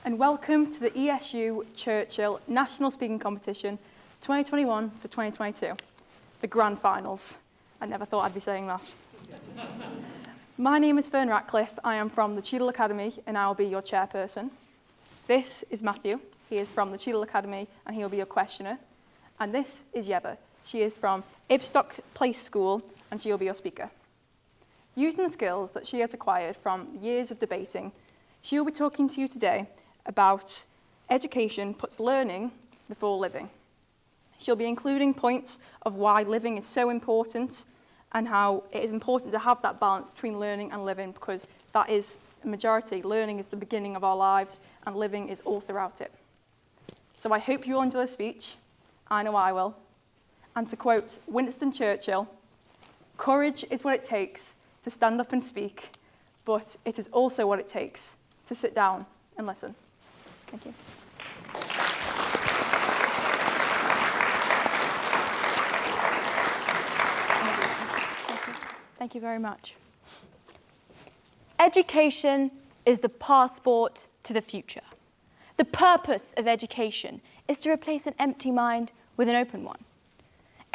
and welcome to the ESU-Churchill National Speaking Competition 2021 to 2022, the Grand Finals. I never thought I'd be saying that. My name is Fern. I am from the Cheadle Academy and I will be your chairperson. This is Matthew. He is from the Cheadle Academy and he will be your questioner. And this is Yeva. She is from Ibstock Place School and she will be your speaker. Using the skills that she has acquired from years of debating, she will be talking to you today about education puts learning before living. She'll be including points of why living is so important and how it is important to have that balance between learning and living, because that is a majority. Learning is the beginning of our lives and living is all throughout it. So I hope you all enjoy the speech. I know I will. And to quote Winston Churchill, "Courage is what it takes to stand up and speak, but it is also what it takes to sit down and listen." Thank you. Thank you very much. Education is the passport to the future. The purpose of education is to replace an empty mind with an open one.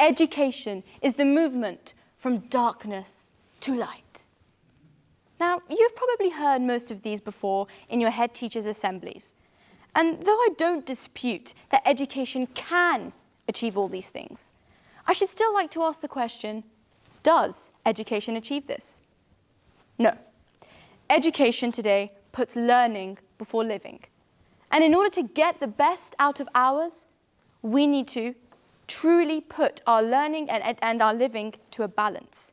Education is the movement from darkness to light. Now, you've probably heard most of these before in your head teachers' assemblies. And though I don't dispute that education can achieve all these things, I should still like to ask the question, does education achieve this? No. Education today puts learning before living. And in order to get the best out of ours, we need to truly put our learning and our living to a balance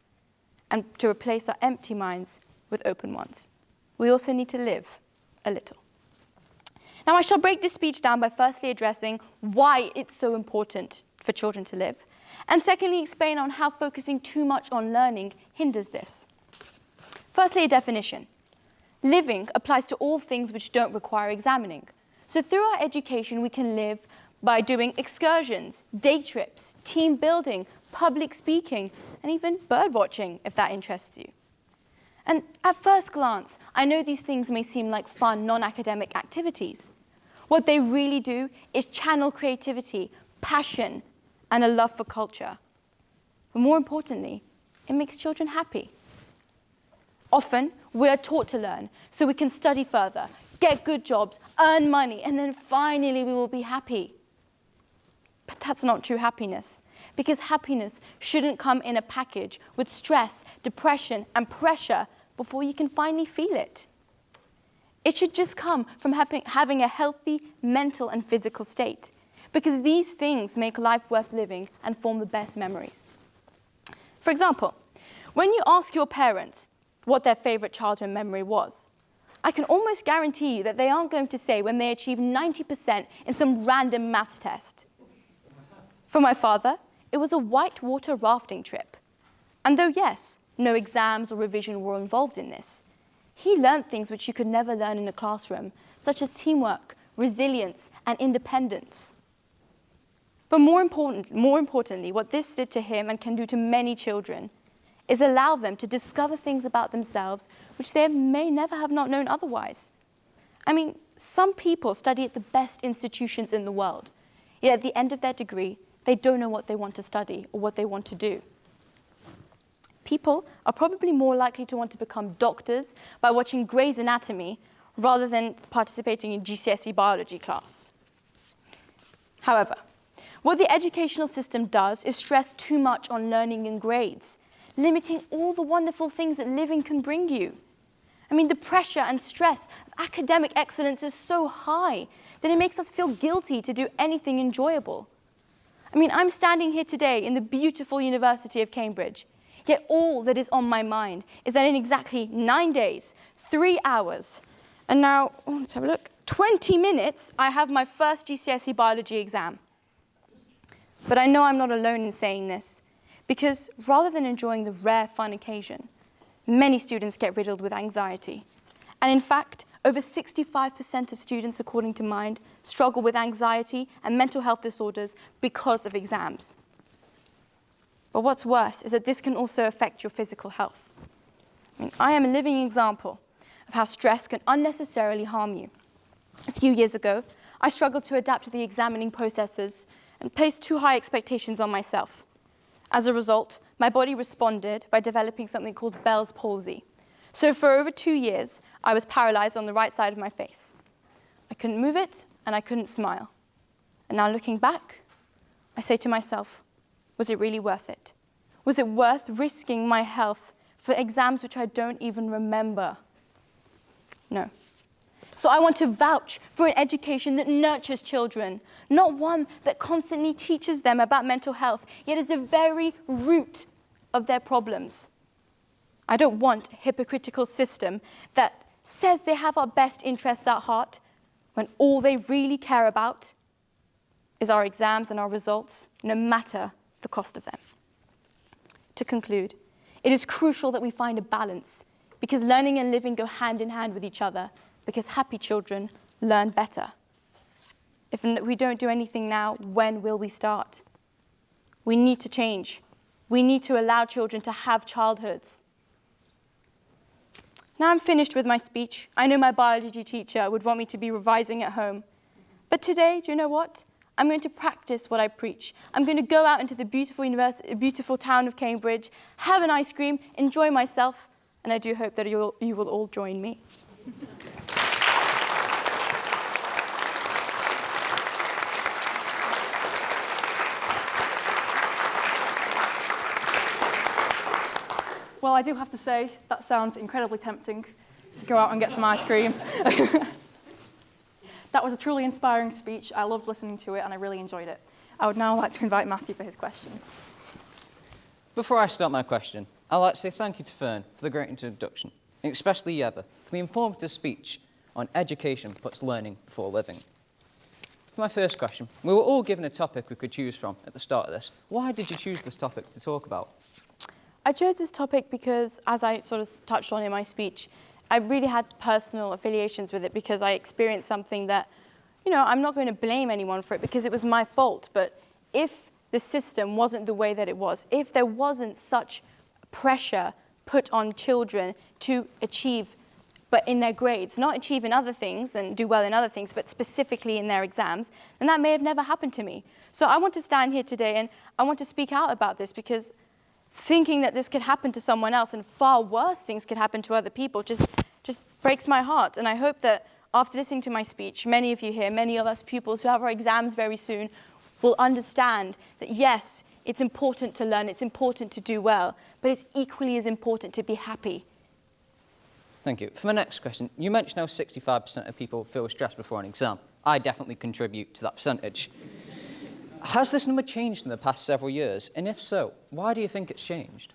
and to replace our empty minds with open ones. We also need to live a little. Now, I shall break this speech down by firstly addressing why it's so important for children to live, and secondly explain on how focusing too much on learning hinders this. Firstly, a definition. Living applies to all things which don't require examining. So through our education, we can live by doing excursions, day trips, team building, public speaking, and even bird watching, if that interests you. And at first glance, I know these things may seem like fun, non-academic activities. What they really do is channel creativity, passion, and a love for culture. But more importantly, it makes children happy. Often, we are taught to learn so we can study further, get good jobs, earn money, and then finally we will be happy. But that's not true happiness, because happiness shouldn't come in a package with stress, depression, and pressure before you can finally feel it. It should just come from having a healthy mental and physical state, because these things make life worth living and form the best memories. For example, when you ask your parents what their favorite childhood memory was, I can almost guarantee you that they aren't going to say when they achieved 90% in some random maths test. For my father, it was a whitewater rafting trip. And though, yes, no exams or revision were involved in this, he learned things which you could never learn in a classroom, such as teamwork, resilience, and independence. But more importantly, what this did to him and can do to many children is allow them to discover things about themselves which they may never have not known otherwise. I mean, some people study at the best institutions in the world, yet at the end of their degree, they don't know what they want to study or what they want to do. People are probably more likely to want to become doctors by watching Grey's Anatomy rather than participating in GCSE biology class. However, what the educational system does is stress too much on learning and grades, limiting all the wonderful things that living can bring you. I mean, the pressure and stress of academic excellence is so high that it makes us feel guilty to do anything enjoyable. I mean, I'm standing here today in the beautiful University of Cambridge, yet all that is on my mind is that in exactly 9 days, 3 hours, and now, let's have a look, 20 minutes, I have my first GCSE biology exam. But I know I'm not alone in saying this, because rather than enjoying the rare fun occasion, many students get riddled with anxiety. And in fact, over 65% of students, according to Mind, struggle with anxiety and mental health disorders because of exams. But what's worse is that this can also affect your physical health. I am a living example of how stress can unnecessarily harm you. A few years ago, I struggled to adapt to the examining processes and placed too high expectations on myself. As a result, my body responded by developing something called Bell's palsy. So for over 2 years, I was paralyzed on the right side of my face. I couldn't move it, and I couldn't smile. And now looking back, I say to myself, was it really worth it? Was it worth risking my health for exams which I don't even remember? No. So I want to vouch for an education that nurtures children, not one that constantly teaches them about mental health, yet is the very root of their problems. I don't want a hypocritical system that says they have our best interests at heart when all they really care about is our exams and our results, no matter the cost of them. To conclude, it is crucial that we find a balance because learning and living go hand in hand with each other because happy children learn better. If we don't do anything now, when will we start? We need to change. We need to allow children to have childhoods. Now I'm finished with my speech. I know my biology teacher would want me to be revising at home. But today, do you know what? I'm going to practice what I preach. I'm going to go out into the beautiful town of Cambridge, have an ice cream, enjoy myself, and I do hope that you will all join me. Well, I do have to say, that sounds incredibly tempting to go out and get some ice cream. That was a truly inspiring speech. I loved listening to it, and I really enjoyed it. I would now like to invite Matthew for his questions. Before I start my question, I'd like to say thank you to Fern for the great introduction, and especially Yeva for the informative speech on education puts learning before living. For my first question, we were all given a topic we could choose from at the start of this. Why did you choose this topic to talk about? I chose this topic because, as I sort of touched on in my speech, I really had personal affiliations with it because I experienced something that, I'm not going to blame anyone for it because it was my fault. But if the system wasn't the way that it was, if there wasn't such pressure put on children to achieve, but in their grades, not achieve in other things and do well in other things, but specifically in their exams, then that may have never happened to me. So I want to stand here today and I want to speak out about this because thinking that this could happen to someone else and far worse things could happen to other people just breaks my heart. And I hope that after listening to my speech, many of you here, many of us pupils who have our exams very soon, will understand that yes, it's important to learn, it's important to do well, but it's equally as important to be happy. Thank you. For my next question, you mentioned how 65% of people feel stressed before an exam. I definitely contribute to that percentage. Has this number changed in the past several years? And if so, why do you think it's changed?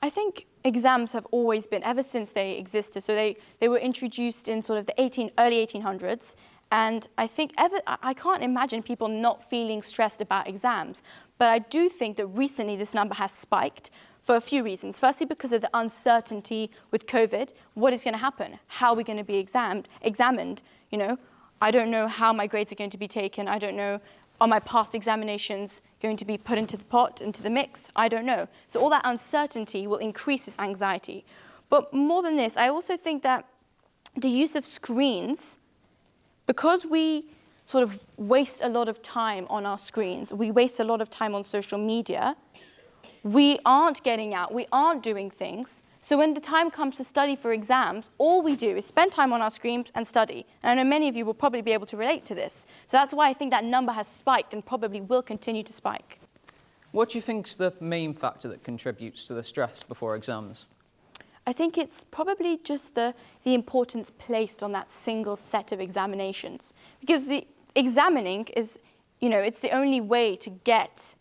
I think exams have always been, ever since they existed, so they were introduced in sort of the early 1800s, and I think I can't imagine people not feeling stressed about exams. But I do think that recently this number has spiked for a few reasons. Firstly, because of the uncertainty with COVID. What is going to happen? How are we going to be examined? I don't know how my grades are going to be taken. I don't know, are my past examinations going to be put into the pot, into the mix? I don't know. So all that uncertainty will increase this anxiety. But more than this, I also think that the use of screens, because we sort of waste a lot of time on our screens, we waste a lot of time on social media, we aren't getting out, we aren't doing things. So when the time comes to study for exams, all we do is spend time on our screens and study. And I know many of you will probably be able to relate to this. So that's why I think that number has spiked and probably will continue to spike. What do you think is the main factor that contributes to the stress before exams? I think it's probably just the importance placed on that single set of examinations. Because the examining is, it's the only way to get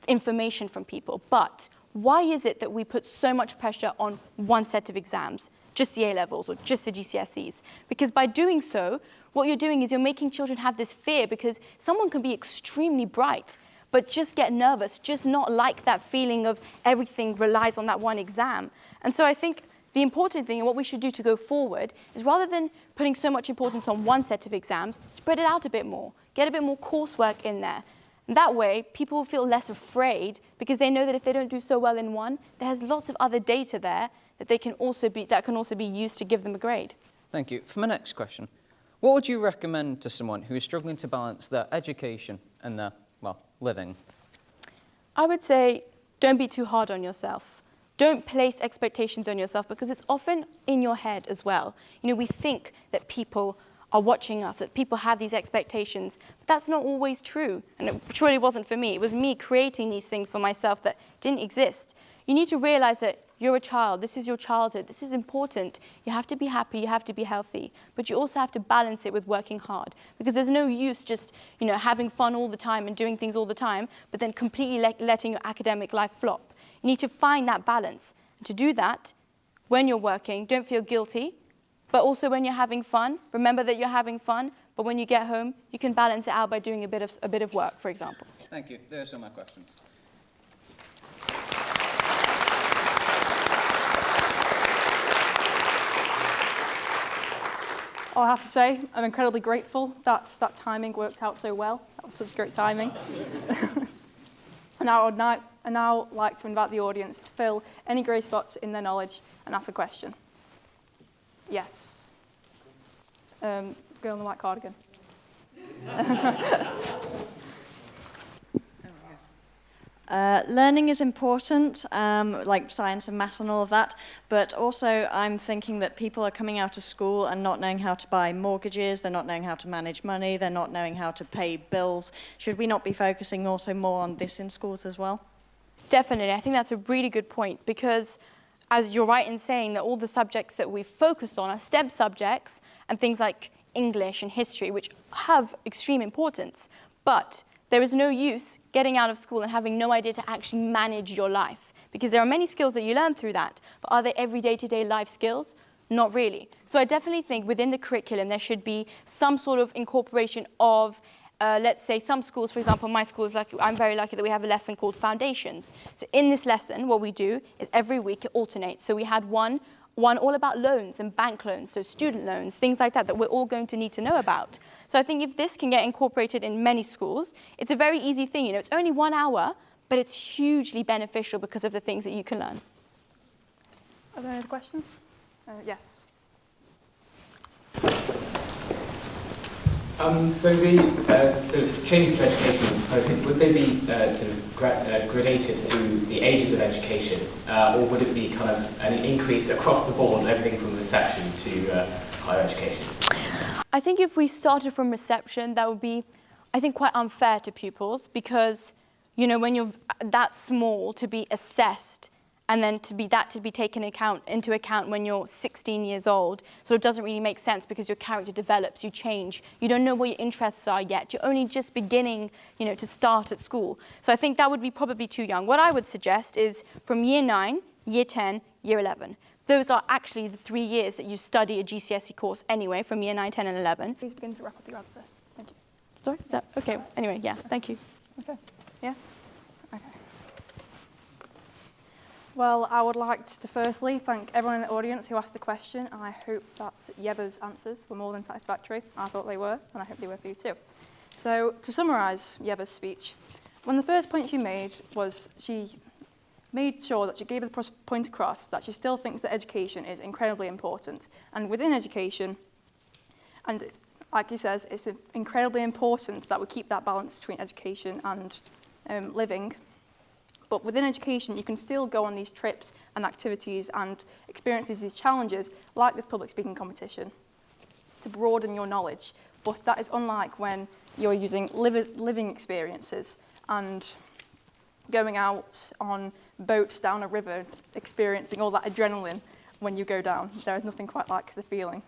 information from people. But why is it that we put so much pressure on one set of exams, just the A-levels or just the GCSEs? Because by doing so, what you're doing is you're making children have this fear because someone can be extremely bright, but just get nervous, just not like that feeling of everything relies on that one exam. And so I think the important thing and what we should do to go forward is rather than putting so much importance on one set of exams, spread it out a bit more, get a bit more coursework in there. And that way, people will feel less afraid because they know that if they don't do so well in one, there's lots of other data there that can also be used to give them a grade. Thank you. For my next question, What would you recommend to someone who is struggling to balance their education and their, well, living? I would say don't be too hard on yourself. Don't place expectations on yourself because it's often in your head as well. You know, we think that people are watching us, that people have these expectations, but that's not always true. And it surely wasn't for me. It was me creating these things for myself that didn't exist. You need to realize that you're a child. This is your childhood. This is important. You have to be happy. You have to be healthy. But you also have to balance it with working hard because there's no use just, you know, having fun all the time and doing things all the time, but then completely letting your academic life flop. You need to find that balance. And to do that, when you're working, don't feel guilty. But also when you're having fun, remember that you're having fun. But when you get home, you can balance it out by doing a bit of work, for example. Thank you. There are some of my questions. I have to say, I'm incredibly grateful that that timing worked out so well. That was such great timing. And I would now like to invite the audience to fill any grey spots in their knowledge and ask a question. Yes. Girl in the white cardigan. Learning is important, like science and maths and all of that, but also I'm thinking that people are coming out of school and not knowing how to buy mortgages, they're not knowing how to manage money, they're not knowing how to pay bills. Should we not be focusing also more on this in schools as well? Definitely. I think that's a really good point because as you're right in saying that all the subjects that we focus on are STEM subjects and things like English and history, which have extreme importance, but there is no use getting out of school and having no idea to actually manage your life because there are many skills that you learn through that, but are they every day-to-day life skills? Not really. So I definitely think within the curriculum there should be some sort of incorporation of, let's say some schools, for example, my school is lucky, I'm very lucky that we have a lesson called Foundations. So in this lesson, what we do is every week it alternates. So we had one all about loans and bank loans, so student loans, things like that, that we're all going to need to know about. So I think if this can get incorporated in many schools, it's a very easy thing. You know, it's only 1 hour, but it's hugely beneficial because of the things that you can learn. Are there any other questions? Yes. So the sort of changes to education proposed, would they be sort of gradated through the ages of education, or would it be kind of an increase across the board, everything from reception to higher education? I think if we started from reception, that would be, I think, quite unfair to pupils because, you know, when you're that small to be assessed and then to be taken into account when you're 16 years old, sort of doesn't really make sense because your character develops, you change, you don't know what your interests are yet, you're only just beginning, you know, to start at school. So I think that would be probably too young. What I would suggest is from year 9, year 10, year 11. Those are actually the 3 years that you study a GCSE course anyway, from year 9, 10, and 11. Please begin to wrap up your answer. Thank you. Sorry, is that okay? Anyway, yeah, thank you. Okay. Yeah? Okay. Well, I would like to firstly thank everyone in the audience who asked a question, and I hope that Yeva's answers were more than satisfactory. I thought they were, and I hope they were for you too. So, to summarise Yeva's speech, one of the first points she made was she made sure that she gave the point across that she still thinks that education is incredibly important. And within education, and like she says, it's incredibly important that we keep that balance between education and living. But within education, you can still go on these trips and activities and experience these challenges, like this public speaking competition, to broaden your knowledge. But that is unlike when you're using living experiences and going out on boats down a river, experiencing all that adrenaline when you go down. There is nothing quite like the feeling.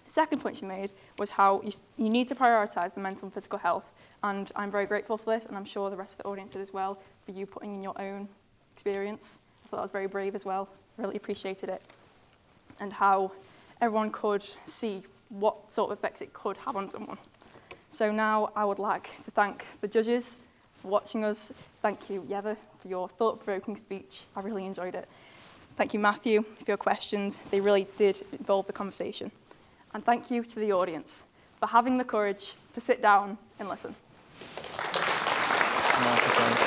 The second point she made was how you need to prioritise the mental and physical health. And I'm very grateful for this, and I'm sure the rest of the audience did as well, for you putting in your own experience. I thought that was very brave as well. Really appreciated it. And how everyone could see what sort of effects it could have on someone. So now I would like to thank the judges for watching us. Thank you, Yeva, for your thought-provoking speech. I really enjoyed it. Thank you, Matthew, for your questions. They really did involve the conversation. And thank you to the audience for having the courage to sit down and listen. Microphone.